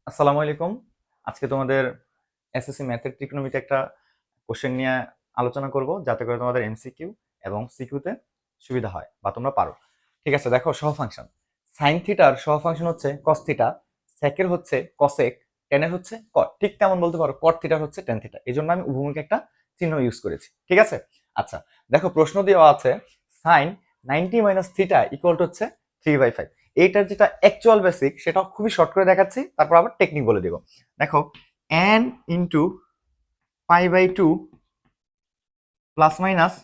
আসসালামু আলাইকুম। আজকে তোমাদের এসএসসি ম্যাথের ট্রিগনোমেট্রি একটা কোশ্চেন নিয়ে আলোচনা করব, যাতে করে তোমাদের এমসিকিউ এবং সিকিউতে সুবিধা হয় বা তোমরা পারো। ঠিক আছে, দেখো সহ ফাংশন। সাইন থিটার সহ ফাংশন হচ্ছে কস থিটা, সেকের হচ্ছে কসেক, টেনের হচ্ছে কট। ঠিক তেমন বলতে পারো কট থিটার হচ্ছে টেন থিটা। এই জন্য আমি উভয়মুখী একটা চিহ্ন ইউজ করেছি। ঠিক আছে, আচ্ছা দেখো প্রশ্ন দেওয়া আছে sine 90 minus theta equal to হচ্ছে 3/5। এইটার যেটা অ্যাকচুয়াল বেসিক সেটা খুবই শর্ট করে দেখাচ্ছি, তারপর আবার টেকনিক বলে দেব। দেখো n into pi by two plus minus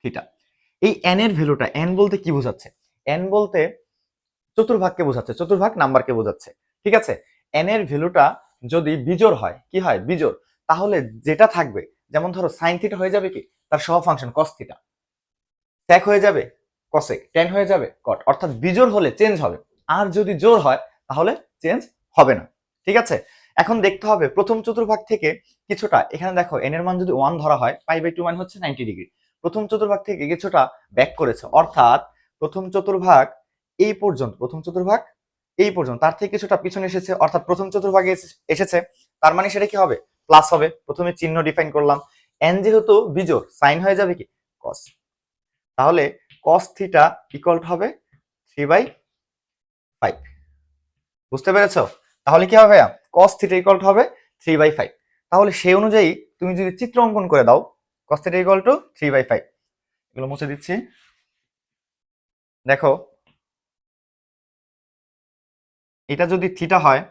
theta. এই n এর ভ্যালুটা, n বলতে কি বোঝাচ্ছে? n বলতে চতুর্ভাগকে বোঝাচ্ছে, চতুর্ভাগ নাম্বারকে বোঝাচ্ছে। ঠিক আছে, n এর ভ্যালুটা যদি বিজোড় হয়, কি হয় বিজোড়, তাহলে যেটা থাকবে, যেমন ধরো সাইন থিটা হয়ে যাবে কি তার সহ ফাংশন কস থিটা, sec হয়ে যাবে cosec, tan হয়ে যাবে cot। অর্থাৎ বিজোড় হলে চেঞ্জ হবে, আর যদি জোড় হয় তাহলে চেঞ্জ হবে না। ঠিক আছে, এখন দেখতে হবে প্রথম চতুর্ভাগ থেকে কিছুটা, এখানে দেখো n এর মান যদি 1 ধরা হয়, পাই বাই 2 মান হচ্ছে 90 ডিগ্রি। প্রথম চতুর্ভাগ থেকে কিছুটা ব্যাক করেছে, অর্থাৎ প্রথম চতুর্ভাগ এই পর্যন্ত, প্রথম চতুর্ভাগ এই পর্যন্ত, তার থেকে কিছুটা পিছনে এসেছে, অর্থাৎ প্রথম চতুর্ভাগে এসেছে, তার মানে সেটা কি হবে প্লাস হবে। প্রথমে চিহ্ন ডিফাইন করলাম, n যেহেতু বিজোড় সাইন হয়ে যাবে কি cos। তাহলে cos থিটা ইকুয়াল হবে 3/5। বুঝতে পেরেছো? তাহলে কি হবে ভাইয়া, cos থিটা ইকুয়াল হবে 3/5। তাহলে সেই অনুযায়ী তুমি যদি চিত্র অঙ্কন করে দাও, cos থিটা ইকুয়াল টু 3/5, এগুলো মুছে দিচ্ছি। দেখো এটা যদি থিটা হয়,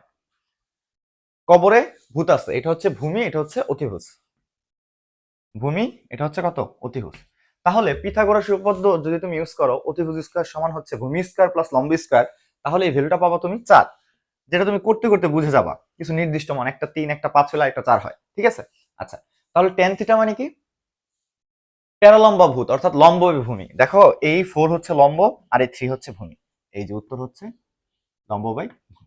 কবরে ভূত আছে, এটা হচ্ছে ভূমি, এটা হচ্ছে অতিভুজ। ভূমি, এটা হচ্ছে কত অতিভুজ। তাহলে পিথাগোরাস উপপাদ্য যদি তুমি ইউজ করো, অতিভুজ স্কয়ার সমান হচ্ছে ভূমি স্কয়ার প্লাস লম্ব স্কয়ার, তাহলে এই ভ্যালুটা পাবা তুমি 4। যেটা তুমি করতে করতে বুঝে যাবা, কিছু নির্দিষ্ট মান, একটা 3 একটা 5 হলে একটা 4 হয়। ঠিক আছে, আচ্ছা তাহলে tan থিটা মানে কি, প্যারালম্বা ভূত, অর্থাৎ লম্ব ভূমি। দেখো এই 4 হচ্ছে লম্ব আর এই 3 হচ্ছে ভূমি। এই যে উত্তর হচ্ছে লম্ব বাই ভূমি।